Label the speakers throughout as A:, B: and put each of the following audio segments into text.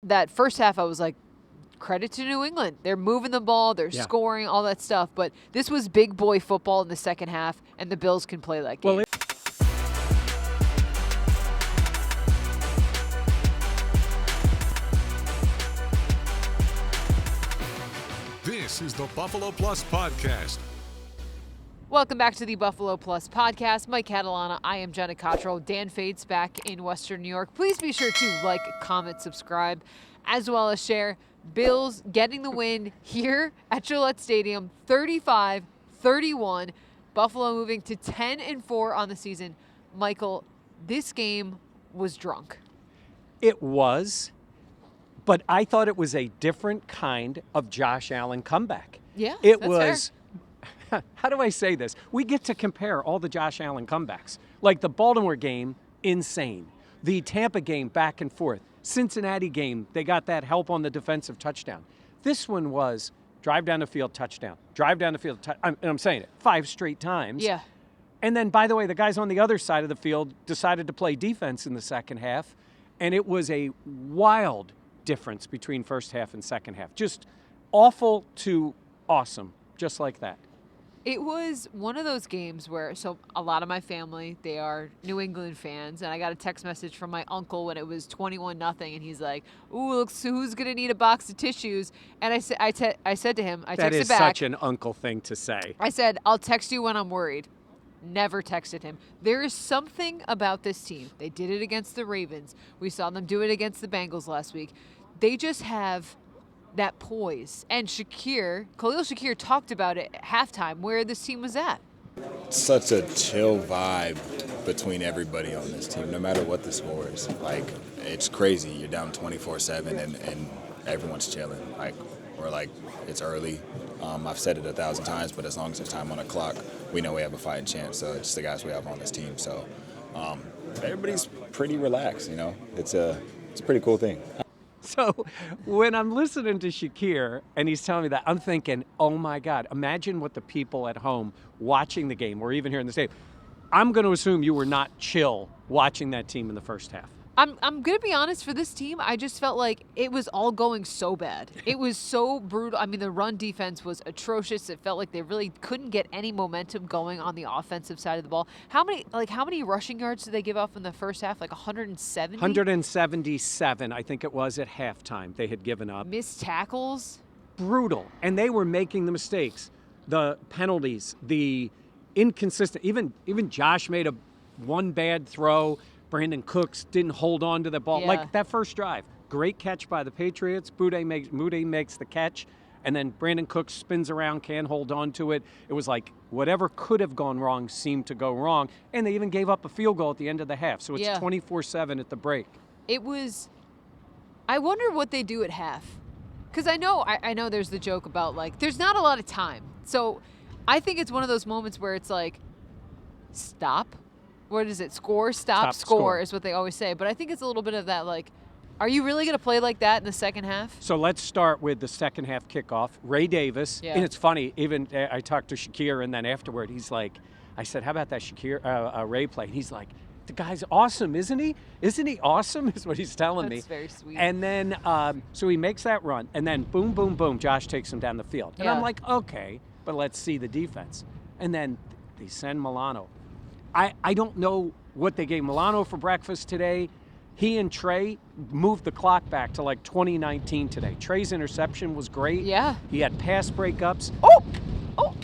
A: that first half, I was like, credit to New England. They're moving the ball, they're scoring, all that stuff. But this was big boy football in the second half, and the Bills can play that game.
B: This is the Buffalo Plus Podcast.
A: Welcome back to the Buffalo Plus Podcast. Mike Catalana, I am Jenna Cottrell. Dan Fates back in Western New York. Please be sure to like, comment, subscribe, as well as share. Bills getting the win here at Gillette Stadium, 35-31. Buffalo moving to 10-4 on the season. Michael, this game was drunk.
C: It was, but I thought it was a different kind of Josh Allen comeback.
A: Yeah,
C: it
A: that's
C: was.
A: fair.
C: How do I say this? We get to compare all the Josh Allen comebacks. Like the Baltimore game, insane. The Tampa game, back and forth. Cincinnati game, they got that help on the defensive touchdown. This one was drive down the field, touchdown. Drive down the field, I'm saying it 5 straight times.
A: Yeah.
C: And then, by the way, the guys on the other side of the field decided to play defense in the second half, and it was a wild difference between first half and second half. Just awful to awesome, just like that.
A: It was one of those games where, so a lot of my family, they are New England fans, and I got a text message from my uncle when it was 21-0, and he's like, "Ooh, look, so who's gonna need a box of tissues?" And I said to him, I texted back.
C: That is such an uncle thing to say.
A: I said, "I'll text you when I'm worried." Never texted him. There is something about this team. They did it against the Ravens. We saw them do it against the Bengals last week. They just have that poise. And Khalil Shakir talked about it at halftime, where this team was at.
D: Such a chill vibe between everybody on this team, no matter what the score is. Like, it's crazy. You're down 24-7 and everyone's chilling. It's early. I've said it 1,000 times, but as long as there's time on the clock, we know we have a fighting chance. So it's the guys we have on this team. So everybody's pretty relaxed, It's a pretty cool thing.
C: So when I'm listening to Shakir and he's telling me that, I'm thinking, oh, my God, imagine what the people at home watching the game or even here in the stadium. I'm going to assume you were not chill watching that team in the first half.
A: I'm going to be honest, for this team, I just felt like it was all going so bad. It was so brutal. I mean, the run defense was atrocious. It felt like they really couldn't get any momentum going on the offensive side of the ball. How many rushing yards did they give off in the first half? Like 170?
C: 177, I think it was, at halftime they had given up.
A: Missed tackles?
C: Brutal. And they were making the mistakes, the penalties, the inconsistent. Even Josh made one bad throw. Brandon Cooks didn't hold on to the ball.
A: Yeah.
C: Like that first drive. Great catch by the Patriots. Moody makes the catch, and then Brandon Cooks spins around, can't hold on to it. It was like whatever could have gone wrong seemed to go wrong, and they even gave up a field goal at the end of the half. So it's 24-7 at the break.
A: It was – I wonder what they do at half. Because I know there's the joke about, like, there's not a lot of time. So I think it's one of those moments where it's like, stop. What is it? Score, stop, score is what they always say. But I think it's a little bit of that, like, are you really going to play like that in the second half?
C: So let's start with the second half kickoff. Ray Davis, and it's funny, even I talked to Shakir, and then afterward he's like, I said, how about that Ray play? And he's like, the guy's awesome, isn't he? Isn't he awesome is what he's telling me.
A: That's very sweet.
C: And then, so he makes that run, and then boom, boom, boom, Josh takes him down the field. And I'm like, okay, but let's see the defense. And then they send Milano. I don't know what they gave Milano for breakfast today. He and Trey moved the clock back to like 2019 today. Trey's interception was great.
A: Yeah.
C: He had pass breakups.
A: Oh!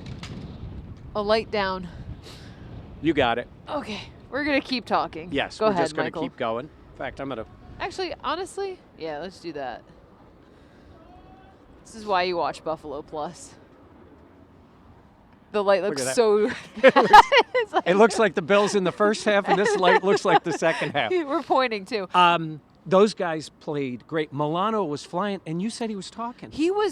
A: A light down.
C: You got it.
A: Okay, we're going to keep talking.
C: Yes,
A: Go
C: we're
A: ahead,
C: just going to
A: Michael.
C: keep going. In fact, I'm going to...
A: Actually, honestly, yeah, let's do that. This is why you watch Buffalo Plus. The light looks so...
C: It looks like the Bills in the first half, and this light looks like the second half.
A: We're pointing, too.
C: Those guys played great. Milano was flying, and you said he was talking.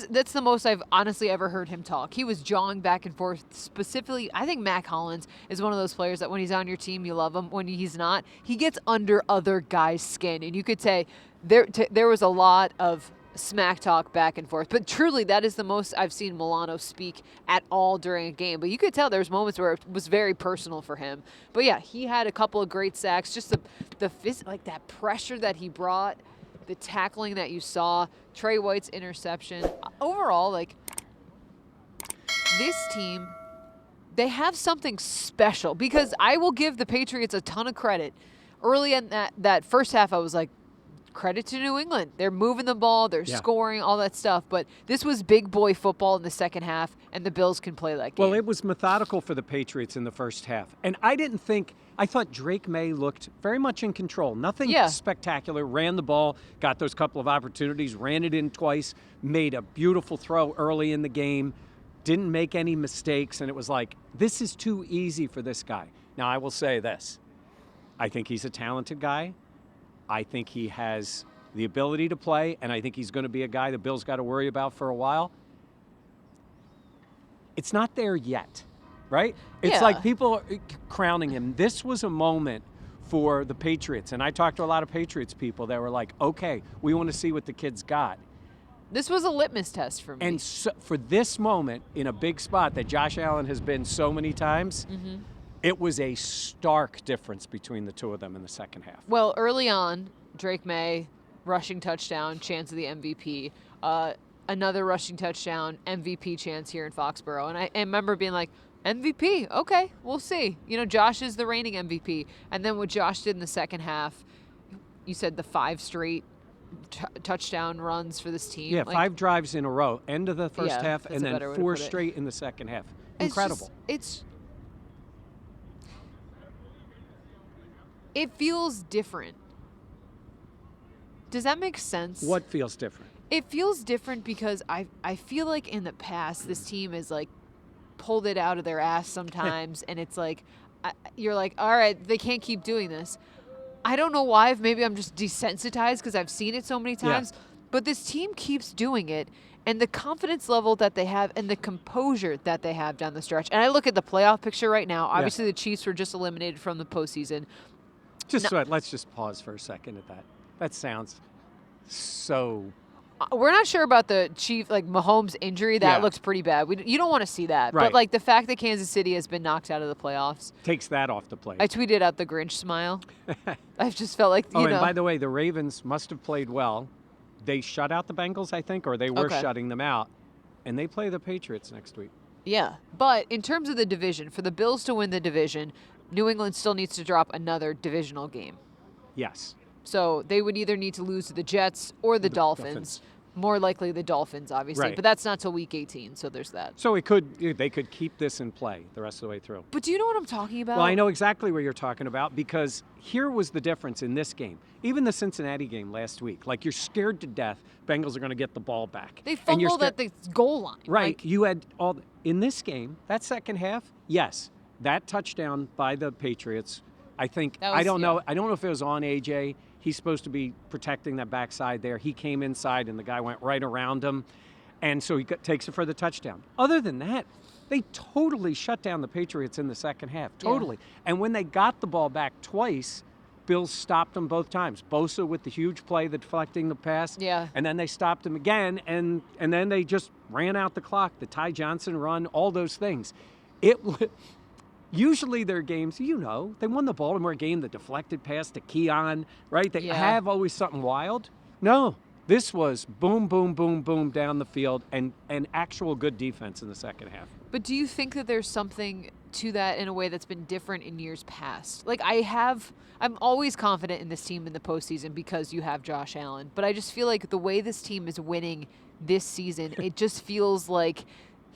A: That's the most I've honestly ever heard him talk. He was jawing back and forth. Specifically, I think Mac Hollins is one of those players that when he's on your team, you love him. When he's not, he gets under other guys' skin. And you could say there was a lot of smack talk back and forth. But truly, that is the most I've seen Milano speak at all during a game. But you could tell there's moments where it was very personal for him. But yeah, he had a couple of great sacks. Just the like that pressure that he brought. the tackling that you saw, Trey White's interception. Overall, like, this team, they have something special, because I will give the Patriots a ton of credit. Early in that first half, I was like, credit to New England. They're moving the ball, they're scoring, all that stuff. But this was big boy football in the second half, and the Bills can play that game.
C: Well, it was methodical for the Patriots in the first half. And I thought Drake May looked very much in control. Nothing spectacular. Ran the ball, got those couple of opportunities, ran it in twice, made a beautiful throw early in the game, didn't make any mistakes, and it was like, this is too easy for this guy. Now, I will say this. I think he's a talented guy. I think he has the ability to play, and I think he's going to be a guy the Bills got to worry about for a while. It's not there yet, right? It's like people are crowning him. This was a moment for the Patriots, and I talked to a lot of Patriots people that were like, okay, we want to see what the kid's got.
A: This was a litmus test for me.
C: And so, for this moment in a big spot that Josh Allen has been so many times, it was a stark difference between the two of them in the second half.
A: Well, early on, Drake May, rushing touchdown, chance of the MVP. Another rushing touchdown, MVP chance here in Foxborough. And I remember being like, MVP, okay, we'll see. You know, Josh is the reigning MVP. And then what Josh did in the second half, you said the 5 straight touchdown runs for this team.
C: Yeah, 5 drives in a row, end of the first half, and then 4 straight in the second half. Incredible.
A: It feels different. Does that make sense?
C: What feels different?
A: It feels different because I feel like in the past this team has like pulled it out of their ass sometimes, and it's like you're like, all right, they can't keep doing this. I don't know why. If maybe I'm just desensitized because I've seen it so many times, but this team keeps doing it, and the confidence level that they have and the composure that they have down the stretch. And I look at the playoff picture right now. Obviously, the Chiefs were just eliminated from the postseason.
C: Let's just pause for a second at that. That sounds so.
A: We're not sure about the Chief, like Mahomes' injury. That looks pretty bad. You don't want to see that.
C: Right.
A: But like the fact that Kansas City has been knocked out of the playoffs
C: takes that off the plate.
A: I tweeted out the Grinch smile. I've just felt like, you know.
C: And by the way, the Ravens must have played well. They shut out the Bengals, I think, or they were shutting them out. And they play the Patriots next week.
A: Yeah. But in terms of the division, for the Bills to win the division, New England still needs to drop another divisional game.
C: Yes.
A: So they would either need to lose to the Jets or the Dolphins. More likely the Dolphins, obviously.
C: Right.
A: But that's not till week 18, so there's that.
C: So they could keep this in play the rest of the way through.
A: But do you know what I'm talking about?
C: Well, I know exactly what you're talking about, because here was the difference in this game. Even the Cincinnati game last week, like, you're scared to death Bengals are going to get the ball back.
A: They fumbled at the goal line.
C: Right.
A: Like,
C: you had in this game, that second half, yes, that touchdown by the Patriots, I think, I don't know if it was on AJ. He's supposed to be protecting that backside there. He came inside, and the guy went right around him. And so he takes it for the touchdown. Other than that, they totally shut down the Patriots in the second half. Totally. Yeah. And when they got the ball back twice, Bills stopped them both times. Bosa with the huge play, the deflecting the pass.
A: Yeah.
C: And then they stopped him again, and then they just ran out the clock. The Ty Johnson run, all those things. Usually their games, they won the Baltimore game, the deflected pass to Keon, right? They have always something wild. No, this was boom, boom, boom, boom down the field, and actual good defense in the second half.
A: But do you think that there's something to that in a way that's been different in years past? Like I'm always confident in this team in the postseason because you have Josh Allen. But I just feel like the way this team is winning this season, it just feels like,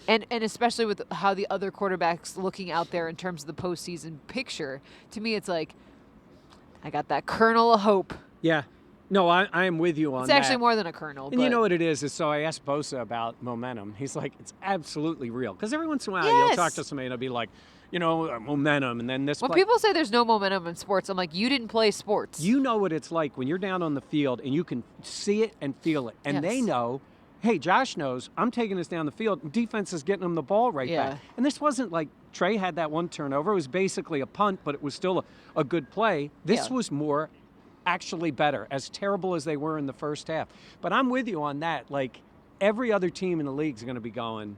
A: and especially with how the other quarterbacks looking out there in terms of the postseason picture, to me it's like, I got that kernel of hope.
C: Yeah. No, I am with you on that.
A: It's actually more than a kernel.
C: And you know what it is so I asked Bosa about momentum. He's like, it's absolutely real. Because every once in a while you'll talk to somebody and they'll be like, momentum, and then this.
A: When people say there's no momentum in sports, I'm like, you didn't play sports.
C: You know what it's like when you're down on the field and you can see it and feel it. And they know, hey, Josh knows, I'm taking this down the field. Defense is getting him the ball right back. And this wasn't like Trey had that one turnover. It was basically a punt, but it was still a good play. This was more actually better, as terrible as they were in the first half. But I'm with you on that. Like, every other team in the league is going to be going,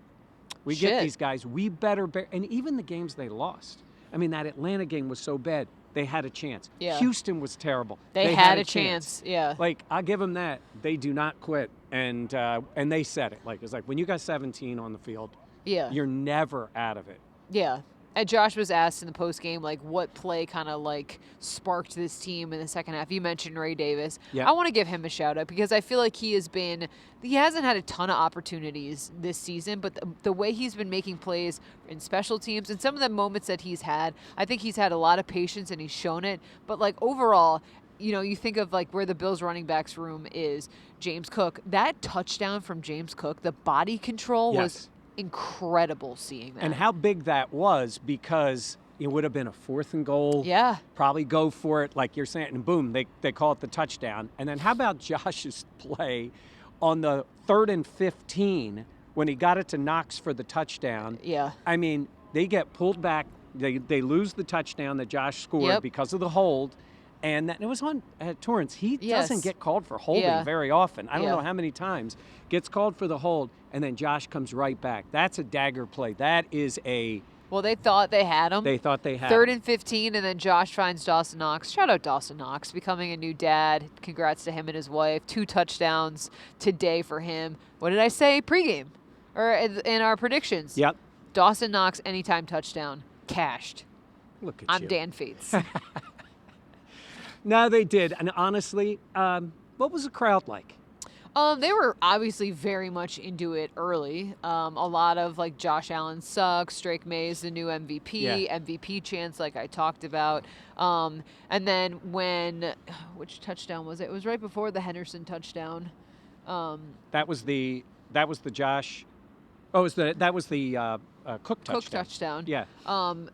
C: get these guys, we better and even the games they lost. I mean, that Atlanta game was so bad. they had a chance.
A: Yeah.
C: Houston was terrible.
A: They had a chance. Yeah.
C: Like, I'll give them that. They do not quit. And they said it. Like, it's like, when you got 17 on the field,
A: Yeah.
C: you're never out of it.
A: Yeah. And Josh was asked in the post game, like, what play kind of like sparked this team in the second half. You mentioned Ray Davis.
C: Yeah.
A: I want to give him a shout out because I feel like he hasn't had a ton of opportunities this season, but the way he's been making plays in special teams and some of the moments that he's had, I think he's had a lot of patience and he's shown it. But like overall, you think of like where the Bills running backs room is, James Cook, that touchdown from James Cook, the body control was incredible seeing that.
C: And how big that was, because it would have been a 4th and goal.
A: Yeah.
C: Probably go for it, like you're saying, and boom, they call it the touchdown. And then how about Josh's play on the 3rd and 15 when he got it to Knox for the touchdown?
A: Yeah.
C: I mean, they get pulled back. They lose the touchdown that Josh scored because of the hold. And it was on Torrance. He doesn't get called for holding very often. I don't know how many times. Gets called for the hold, and then Josh comes right back. That's a dagger play. That is a...
A: Well, they thought they had him.
C: They thought they had
A: 3rd and 15, and then Josh finds Dawson Knox. Shout out Dawson Knox, becoming a new dad. Congrats to him and his wife. 2 touchdowns today for him. What did I say? Pregame. Or in our predictions.
C: Yep.
A: Dawson Knox, anytime touchdown. Cashed.
C: Look at
A: I'm
C: you.
A: Dan Fates.
C: No, they did. And honestly, what was the crowd like?
A: They were obviously very much into it early. A lot of like Josh Allen sucks, Drake May is the new MVP, MVP chants like I talked about. And then which touchdown was it? It was right before the Henderson touchdown.
C: That was the Josh. Oh, that was the Cook touchdown.
A: Cook touchdown.
C: Yeah.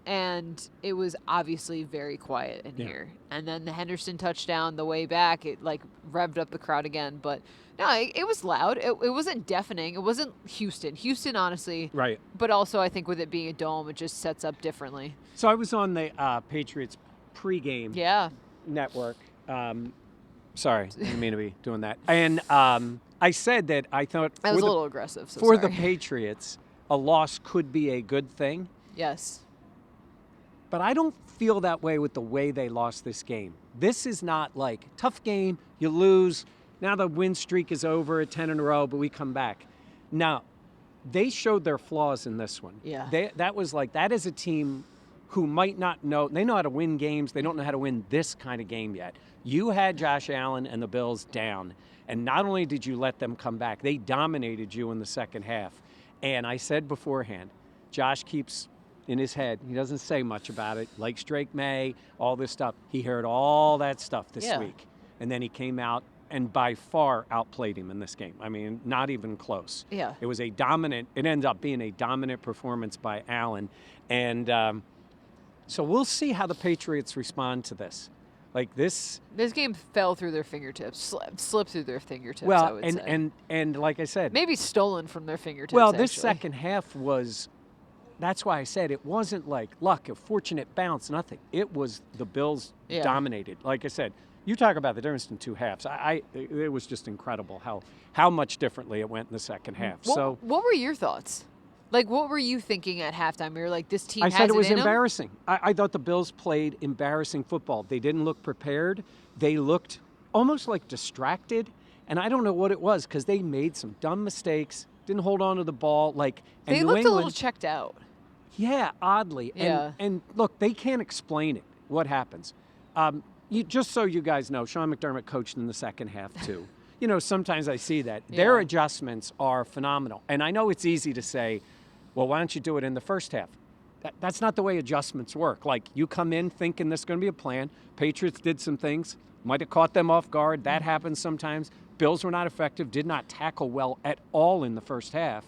A: And it was obviously very quiet in here. And then the Henderson touchdown, the way back, it like revved up the crowd again. But no, it was loud. It wasn't deafening. It wasn't Houston. Houston, honestly.
C: Right.
A: But also, I think with it being a dome, it just sets up differently.
C: So I was on the Patriots pregame network. Sorry, I didn't mean to be doing that. And I said that I thought
A: that was a little aggressive. So
C: for
A: sorry.
C: the Patriots, a loss could be a good thing.
A: Yes.
C: But I don't feel that way with the way they lost this game. This is not like tough game, you lose. Now the win streak is over at 10 in a row, but we come back. Now, they showed their flaws in this one.
A: Yeah.
C: That is a team who might not know. They know how to win games. They don't know how to win this kind of game yet. You had Josh Allen and the Bills down, and not only did you let them come back, they dominated you in the second half. And I said beforehand, Josh keeps in his head, he doesn't say much about it, likes Drake May, all this stuff. He heard all that stuff this week. And then he came out and by far outplayed him in this game. I mean, not even close.
A: Yeah.
C: It ended up being a dominant performance by Allen. And so we'll see how the Patriots respond to this. Like this
A: game fell through their fingertips, slipped through their fingertips. I
C: well,
A: would say.
C: and like I said,
A: maybe stolen from their fingertips.
C: well, this
A: actually.
C: second half was. That's why I said it wasn't like luck, a fortunate bounce, nothing. It was the Bills dominated. Like I said, you talk about the difference in 2 halves. It was just incredible how much differently it went in the second half.
A: What were your thoughts? Like, what were you thinking at halftime? You were like, this team
C: I
A: has
C: said it was
A: in 'em?
C: embarrassing. I thought the Bills played embarrassing football. They didn't look prepared. They looked almost like distracted. And I don't know what it was because they made some dumb mistakes, didn't hold on to the ball.
A: They looked a little checked out.
C: Yeah, oddly.
A: Yeah.
C: And look, they can't explain it, what happens. Just so you guys know, Sean McDermott coached in the second half, too. Sometimes I see that. Their adjustments are phenomenal. And I know it's easy to say, well, why don't you do it in the first half? That's not the way adjustments work. Like, you come in thinking this is going to be a plan. Patriots did some things, might have caught them off guard. That happens sometimes. Bills were not effective, did not tackle well at all in the first half.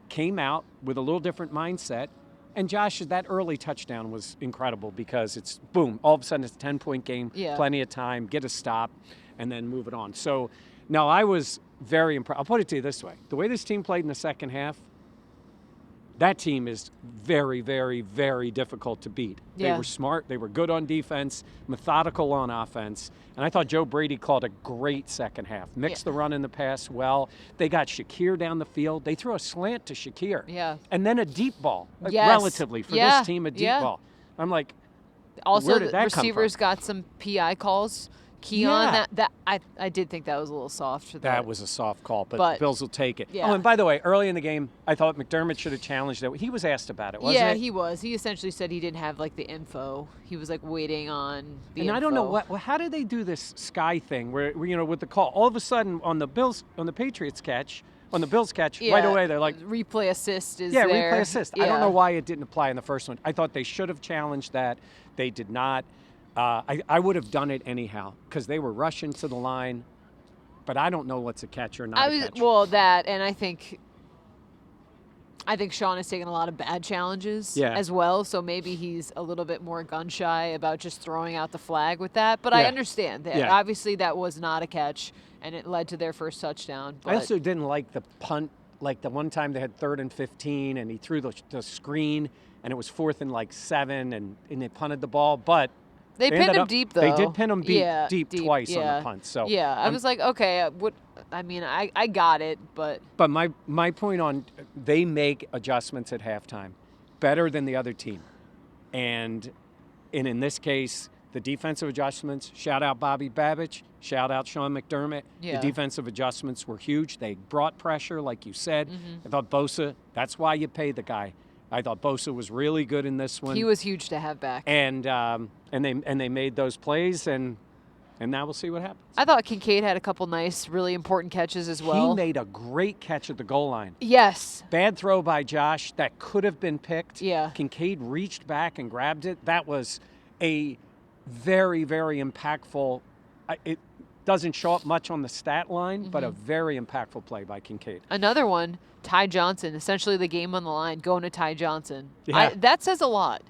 C: Came out with a little different mindset. And Josh, that early touchdown was incredible because it's, boom, all of a sudden it's a 10-point game, plenty of time, get a stop, and then move it on. So, no, I was very impressed. I'll put it to you this way. The way this team played in the second half, that team is very, very, very difficult to beat.
A: Yeah.
C: They were smart. They were good on defense, methodical on offense. And I thought Joe Brady called a great second half. Mixed the run and the pass well. They got Shakir down the field. They threw a slant to Shakir.
A: Yeah.
C: And then a deep ball,
A: Yes.
C: relatively, for this team, a deep ball. I'm like,
A: Also,
C: where did
A: the
C: that come
A: receivers
C: from?
A: got some PI calls. Keon,
C: Yeah.
A: that I did think that was a little soft for
C: That was a soft call, but
A: But-
C: the Bills will take it.
A: yeah.
C: Oh, and by the way, early in the game, I thought McDermott should have challenged it. He was asked about it, wasn't
A: Yeah,
C: it?
A: he was. He essentially said he didn't have like the info. He was like waiting on the
C: And
A: info.
C: I don't know how did they do this sky thing where with the call, all of a sudden on the Patriots catch, on the Bills catch, right away they're like,
A: replay assist is
C: yeah,
A: there.
C: replay assist. I don't know why it didn't apply in the first one. I thought they should have challenged that. They did not. I would have done it anyhow because they were rushing to the line, but I don't know what's a catch or not a catch.
A: Well, that, and I think Sean has taken a lot of bad challenges as well, so maybe he's a little bit more gun shy about just throwing out the flag with that. But I understand that.
C: Yeah.
A: Obviously, that was not a catch, and it led to their first touchdown. But
C: I also didn't like the punt. Like the one time they had 3rd and 15, and he threw the screen, and it was 4th and 7, and they punted the ball, but.
A: They pinned
C: ended
A: him
C: up-
A: deep, though.
C: They did pin him deep twice on
A: yeah.
C: the punt. So
A: yeah, I was like, okay, I got it, but
C: But my point on they make adjustments at halftime better than the other team. And in this case, the defensive adjustments, shout out Bobby Babich, shout out Sean McDermott.
A: Yeah.
C: The defensive adjustments were huge. They brought pressure, like you said.
A: Mm-hmm.
C: I thought Bosa, that's why you pay the guy. I thought Bosa was really good in this one.
A: he was huge to have back.
C: And they made those plays, and now we'll see what happens.
A: I thought Kincaid had a couple nice, really important catches as well.
C: He made a great catch at the goal line.
A: Yes.
C: Bad throw by Josh that could have been picked.
A: Yeah.
C: Kincaid reached back and grabbed it. That was a very, very impactful. It doesn't show up much on the stat line, but a very impactful play by Kincaid.
A: Another one, Ty Johnson, essentially the game on the line, going to Ty Johnson.
C: Yeah.
A: That says a lot.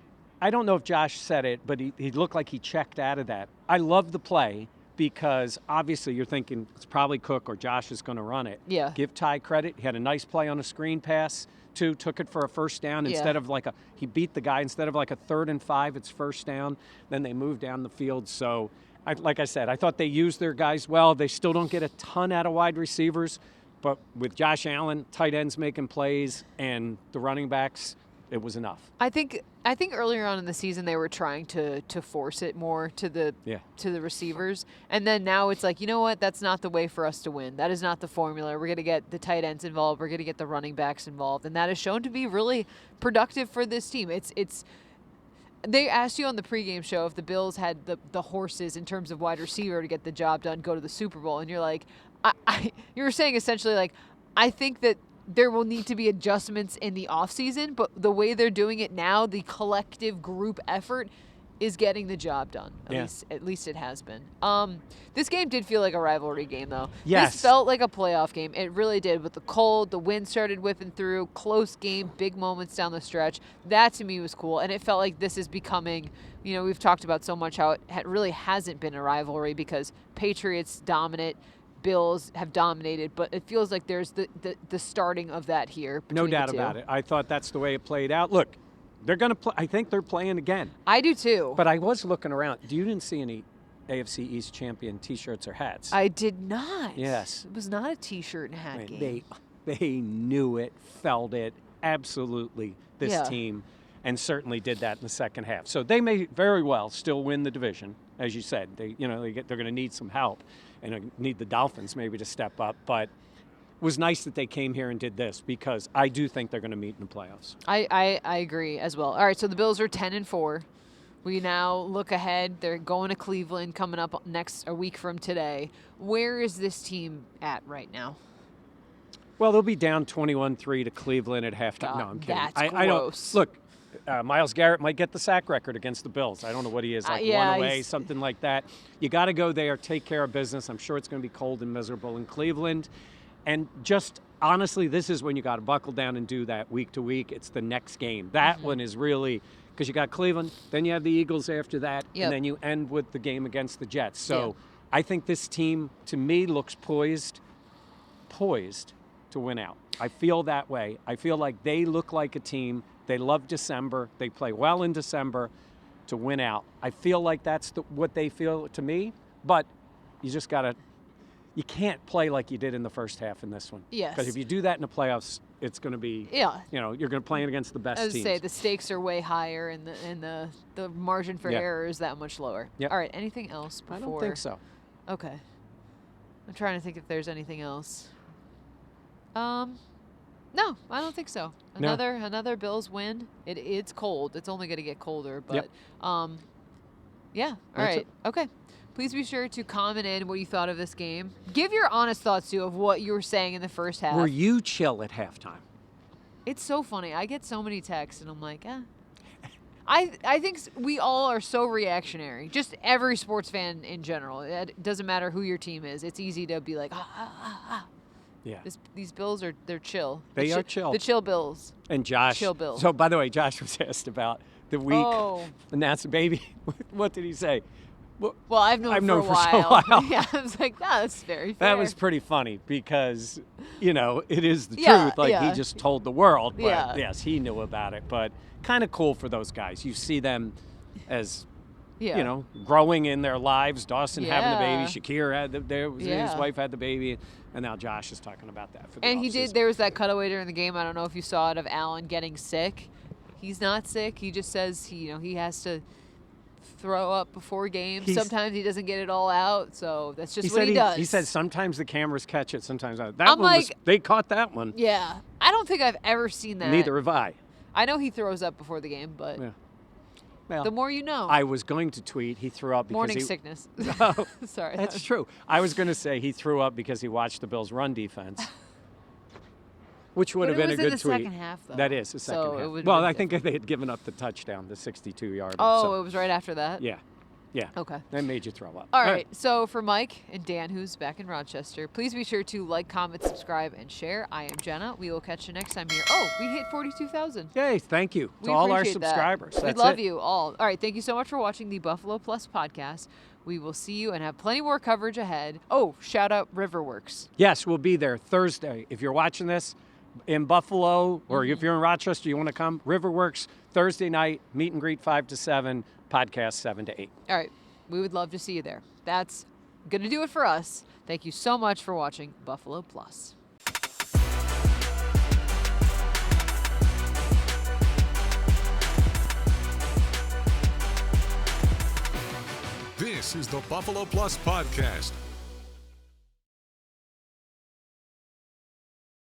C: I don't know if Josh said it, but he looked like he checked out of that. I love the play because obviously you're thinking it's probably Cook or Josh is going to run it.
A: Yeah.
C: Give Ty credit. He had a nice play on a screen pass, too. Took it for a first down instead of he beat the guy instead of a 3rd and 5, it's first down. Then they moved down the field. So, like I said, I thought they used their guys well. They still don't get a ton out of wide receivers, but with Josh Allen, tight ends making plays, and the running backs, it was enough.
A: I think earlier on in the season they were trying to force it more to the receivers, and then now it's like, you know what? That's not the way for us to win. That is not the formula. We're going to get the tight ends involved. We're going to get the running backs involved, and that is shown to be really productive for this team. It's. They asked you on the pregame show if the Bills had the horses in terms of wide receiver to get the job done, go to the Super Bowl, and you're like, you were saying essentially like, I think that there will need to be adjustments in the offseason, but the way they're doing it now, the collective group effort is getting the job done. At least it has been. This game did feel like a rivalry game, though.
C: Yes.
A: This felt like a playoff game. It really did. With the cold, the wind started whipping through, close game, big moments down the stretch. That, to me, was cool. And it felt like this is becoming, we've talked about so much how it really hasn't been a rivalry because Patriots dominate, Bills have dominated, but it feels like there's the starting of that here.
C: No
A: between the
C: doubt
A: two.
C: about it. I thought that's the way it played out. Look, they're going to play. I think they're playing again.
A: I do too.
C: But I was looking around. You didn't see any AFC East champion T-shirts or hats.
A: I did not.
C: Yes.
A: It was not a T-shirt and hat game.
C: They knew it, felt it, absolutely, this
A: Yeah.
C: team, and certainly did that in the second half. So they may very well still win the division, as you said. They're going to need some help and need the Dolphins maybe to step up. But it was nice that they came here and did this because I do think they're going to meet in the playoffs.
A: I agree as well. All right, so the Bills are 10-4. We now look ahead. They're going to Cleveland coming up a week from today. Where is this team at right now?
C: Well, they'll be down 21-3 to Cleveland at halftime.
A: God,
C: No, I'm kidding.
A: that's
C: I don't
A: gross.
C: look. Myles Garrett might get the sack record against the Bills. I don't know what he is, like
A: yeah,
C: one away,
A: he's-
C: something like that. You got to go there, take care of business. I'm sure it's going to be cold and miserable in Cleveland. And just honestly, this is when you got to buckle down and do that week to week. It's the next game. That one is really because you got Cleveland, then you have the Eagles after that,
A: Yep.
C: and then you end with the game against the Jets. So
A: Yeah.
C: I think this team, to me, looks poised to win out. I feel that way. I feel like they look like a team. They love December. They play well in December to win out. I feel like that's what they feel to me, but you just got to you can't play like you did in the first half in this one.
A: Yes.
C: Because if you do that in the playoffs, it's going to be,
A: Yeah.
C: you're going to play against the best
A: As I
C: teams.
A: say, the stakes are way higher, and the margin for
C: Yeah.
A: error is that much lower.
C: Yep.
A: All right, anything else before?
C: I don't think so.
A: Okay. I'm trying to think if there's anything else. No, I don't think so.
C: No.
A: Another Bills win. It's cold. It's only going to get colder, but
C: Yep.
A: yeah. All
C: That's
A: right.
C: it.
A: Okay. Please be sure to comment in what you thought of this game. Give your honest thoughts too of what you were saying in the first half.
C: Were you chill at halftime?
A: It's so funny. I get so many texts, and I'm like, eh. I think we all are so reactionary. Just every sports fan in general. It doesn't matter who your team is. It's easy to be like,
C: Yeah.
A: These Bills they're chill.
C: They are chill.
A: The chill Bills.
C: And Josh.
A: Chill Bill.
C: So, by the way, Josh was asked about the week.
A: Oh.
C: And that's baby. What did he say?
A: Well, I've known
C: known
A: for a
C: for so
A: while.
C: while.
A: Yeah, I was like, that's very fair.
C: That was pretty funny because, it is the
A: Yeah,
C: truth. Like,
A: yeah.
C: he just told the world. But,
A: Yeah.
C: yes, he knew about it. But kind of cool for those guys. You see them as,
A: Yeah.
C: growing in their lives. Dawson having the
A: Yeah.
C: baby. Shakir had his
A: Yeah.
C: wife had the baby. And now Josh is talking about that for the
A: And he
C: offseason.
A: did. There was that cutaway during the game. I don't know if you saw it of Allen getting sick. He's not sick. He just says he has to throw up before games. Sometimes he doesn't get it all out, so that's just what he does.
C: He said sometimes the cameras catch it, sometimes not.
A: I'm like-
C: they caught that one.
A: Yeah, I don't think I've ever seen that.
C: Neither have I.
A: I know he throws up before the game, but
C: Yeah. Well,
A: the more you know.
C: I was going to tweet he threw up because
A: Morning
C: he,
A: sickness.
C: Oh,
A: Sorry.
C: that's true. I was going to say he threw up because he watched the Bills' run defense, which would
A: But
C: have been
A: it
C: a
A: was in
C: good
A: the
C: tweet.
A: second half, though.
C: That is the second
A: So it
C: half.
A: would've
C: Well,
A: been
C: I think
A: different.
C: they had given up the touchdown, the 62-yarder.
A: Oh,
C: so,
A: it was right after that?
C: yeah.
A: Okay.
C: That made you throw up.
A: All right. So for Mike and Dan, who's back in Rochester, please be sure to like, comment, subscribe, and share. I am Jenna. We will catch you next time here. Oh, we hit 42,000.
C: Yay, thank you
A: We
C: to all our
A: appreciate that.
C: subscribers.
A: We
C: That's
A: love
C: it.
A: you all. All right. Thank you so much for watching the Buffalo Plus podcast. We will see you and have plenty more coverage ahead. Oh, shout out Riverworks.
C: Yes, we'll be there Thursday. If you're watching this in Buffalo or if you're in Rochester, you want to come, Riverworks, Thursday night, meet and greet 5 to 7, podcast 7 to 8.
A: All right. We would love to see you there. That's going to do it for us. Thank you so much for watching Buffalo Plus.
B: This is the Buffalo Plus Podcast.